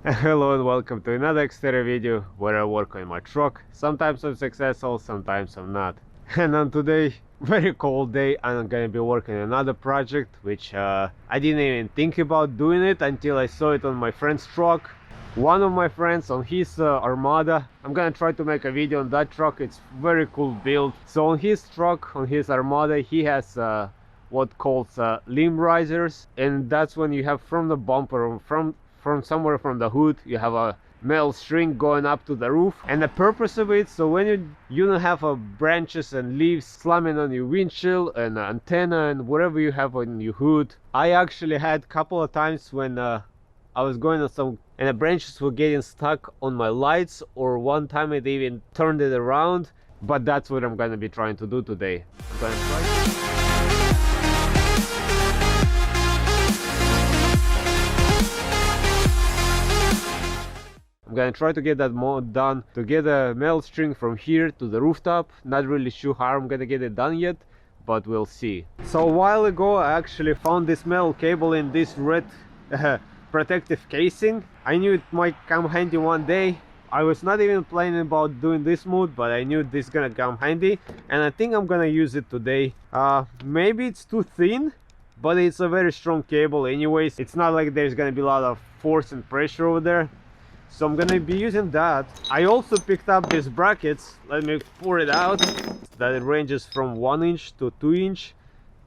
Hello and welcome to another Xterra video where I work on my truck. Sometimes I'm successful, sometimes I'm not. And on today, very cold day, I'm gonna be working on another project which I didn't even think about doing it until I saw it on my friend's truck. One of my friends on his Armada. I'm gonna try to make a video on that truck. It's very cool build. So on his truck, on his Armada, he has what calls limb risers, and that's when you have from the bumper or from somewhere from the hood you have a metal string going up to the roof. And the purpose of it, so when you don't have branches and leaves slamming on your windshield and antenna and whatever you have on your hood. I actually had a couple of times when I was going on some and the branches were getting stuck on my lights, or one time it even turned it around. But that's what I'm gonna be trying to do today. I'm gonna try to get that mod done, to get a metal string from here to the rooftop. Not really sure how I'm gonna get it done yet, but we'll see. So a while ago I actually found this metal cable in this red protective casing. I knew it might come handy one day. I was not even planning about doing this mode, but I knew this gonna come handy, and I think I'm gonna use it today. Maybe it's too thin, but it's a very strong cable anyways. It's not like there's gonna be a lot of force and pressure over there. So I'm gonna be using that. I also picked up these brackets. Let me pour it out. That it ranges from 1 inch to 2 inch.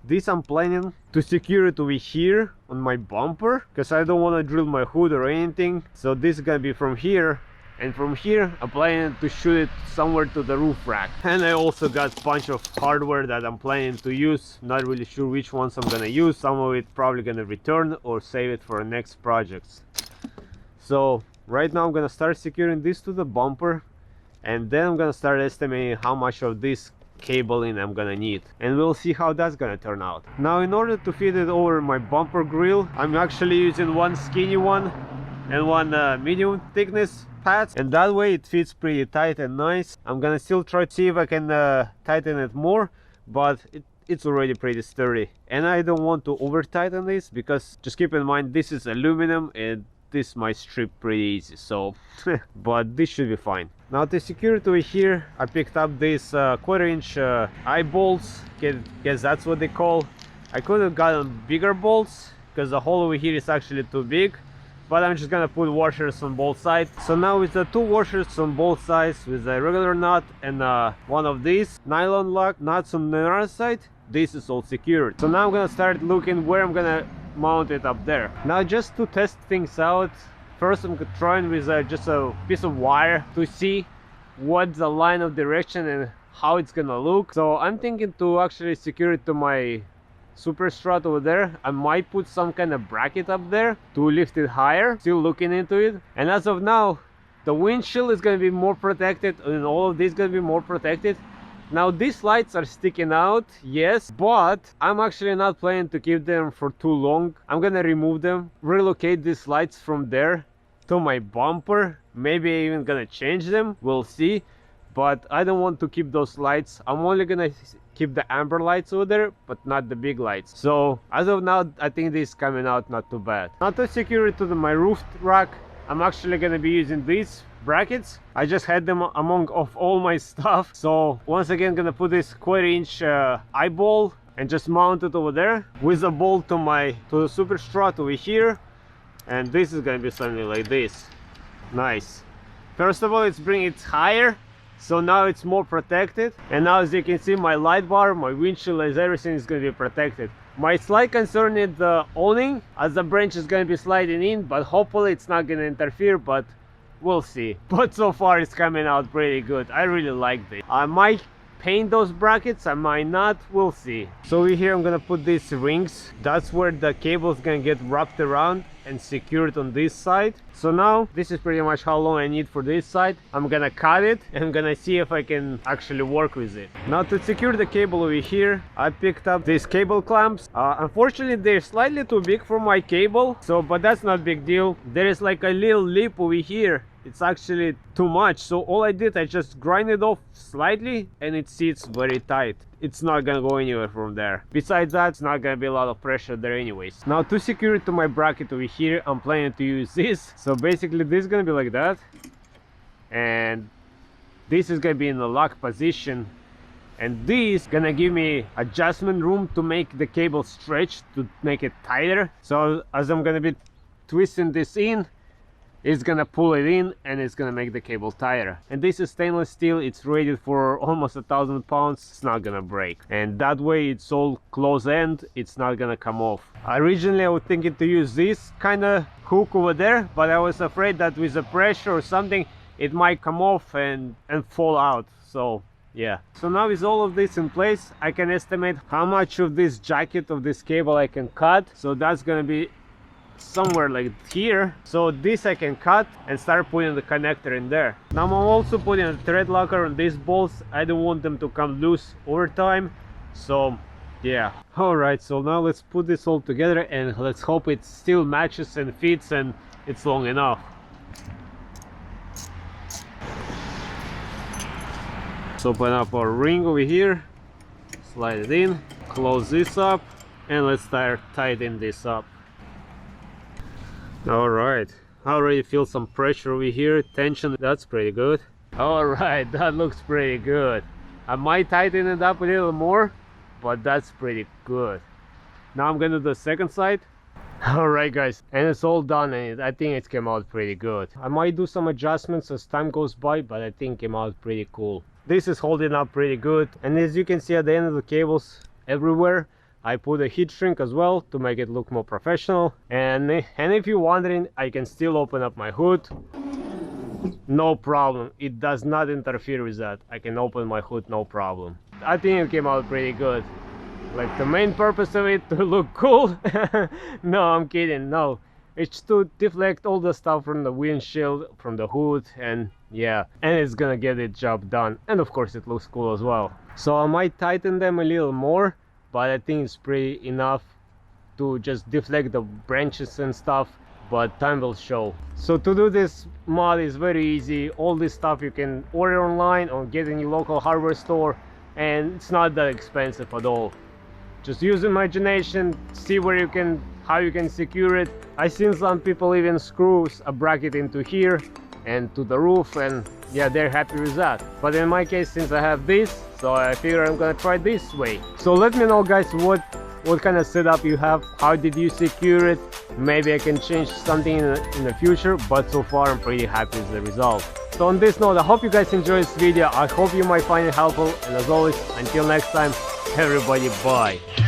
This I'm planning to secure it over here on my bumper, because I don't want to drill my hood or anything. So this is gonna be from here, and from here I'm planning to shoot it somewhere to the roof rack. And I also got a bunch of hardware that I'm planning to use. Not really sure which ones I'm gonna use. Some of it probably gonna return or save it for next projects. So right now I'm gonna start securing this to the bumper, and then I'm gonna start estimating how much of this cabling I'm gonna need, and we'll see how that's gonna turn out. Now in order to fit it over my bumper grill, I'm actually using one skinny one and one medium thickness pads, and that way it fits pretty tight and nice. I'm gonna still try to see if I can tighten it more, but it's already pretty sturdy, and I don't want to over tighten this, because just keep in mind this is aluminum and this might strip pretty easy, so but this should be fine. Now to secure it over here, I picked up these 1/4 inch eye bolts, guess that's what they call. I could have gotten bigger bolts because the hole over here is actually too big, but I'm just gonna put washers on both sides. So now with the 2 washers on both sides, with a regular nut and one of these nylon lock nuts on the other side, this is all secured. So now I'm gonna start looking where I'm gonna mount it up there. Now just to test things out, first I'm trying with just a piece of wire to see what's the line of direction and how it's gonna look. So I'm thinking to actually secure it to my super strut over there. I might put some kind of bracket up there to lift it higher. Still looking into it. And as of now, the windshield is gonna be more protected, and all of this is gonna be more protected. Now these lights are sticking out, yes, but I'm actually not planning to keep them for too long. I'm gonna remove them, relocate these lights from there to my bumper. Maybe even gonna change them, we'll see. But I don't want to keep those lights. I'm only gonna keep the amber lights over there, but not the big lights. So as of now, I think this is coming out not too bad. Now to secure it to my roof rack, I'm actually gonna be using these brackets. I just had them among of all my stuff. So once again, gonna put this 1/4 inch eyeball and just mount it over there with a bolt to the super strut over here. And this is gonna be something like this. Nice. First of all, it's bringing it higher, so now it's more protected. And now as you can see, my light bar, my windshield, everything is gonna be protected. My slight concern is the awning, as the branch is gonna be sliding in, but hopefully it's not gonna interfere, but we'll see. But so far it's coming out pretty good. I really like this. I might paint those brackets, I might not, we'll see. So over here I'm gonna put these rings. That's where the cable is gonna get wrapped around and secured on this side. So now this is pretty much how long I need for this side. I'm gonna cut it and I'm gonna see if I can actually work with it. Now to secure the cable over here, I picked up these cable clamps. Unfortunately they're slightly too big for my cable, so but that's not a big deal. There is like a little lip over here it's actually too much. So all I did, I just grind it off slightly and it sits very tight. It's not gonna go anywhere from there. Besides that, it's not gonna be a lot of pressure there anyways. Now to secure it to my bracket over here, I'm planning to use this. So basically this is gonna be like that, and this is gonna be in the lock position, and this gonna give me adjustment room to make the cable stretch, to make it tighter. So as I'm gonna be twisting this in, it's gonna pull it in and it's gonna make the cable tighter. And this is stainless steel, it's rated for almost 1,000 pounds. It's not gonna break, and that way it's all close end, it's not gonna come off. Originally I was thinking to use this kind of hook over there, but I was afraid that with the pressure or something it might come off and fall out. So yeah, so now with all of this in place, I can estimate how much of this jacket of this cable I can cut. So that's gonna be somewhere like here. So this I can cut and start putting the connector in there. Now I'm also putting a thread locker on these bolts. I don't want them to come loose over time. So yeah, all right, so now let's put this all together and let's hope it still matches and fits and it's long enough. Let's open up our ring over here, slide it in, close this up, and let's start tightening this up. All right, I already feel some pressure over here, tension. That's pretty good. All right, that looks pretty good. I might tighten it up a little more, but that's pretty good. Now I'm gonna do the second side. All right guys, and it's all done, and I think it came out pretty good. I might do some adjustments as time goes by, but I think it came out pretty cool. This is holding up pretty good, and as you can see at the end of the cables everywhere, I put a heat shrink as well to make it look more professional. And if you're wondering, I can still open up my hood, no problem. It does not interfere with that. I can open my hood, no problem. I think it came out pretty good. Like the main purpose of it to look cool. No, I'm kidding. No, it's to deflect all the stuff from the windshield, from the hood, and yeah, and it's gonna get the job done. And of course it looks cool as well. So I might tighten them a little more, but I think it's pretty enough to just deflect the branches and stuff, but time will show. So to do this mod is very easy. All this stuff you can order online or get in your local hardware store, and it's not that expensive at all. Just use imagination, see where you can, how you can secure it. I've seen some people even screw a bracket into here and to the roof, and yeah, they're happy with that. But in my case, since I have this, so I figure I'm gonna try this way. So let me know guys what kind of setup you have, how did you secure it. Maybe I can change something in the future, but so far I'm pretty happy with the result. So on this note, I hope you guys enjoyed this video. I hope you might find it helpful, and as always, until next time, everybody, bye.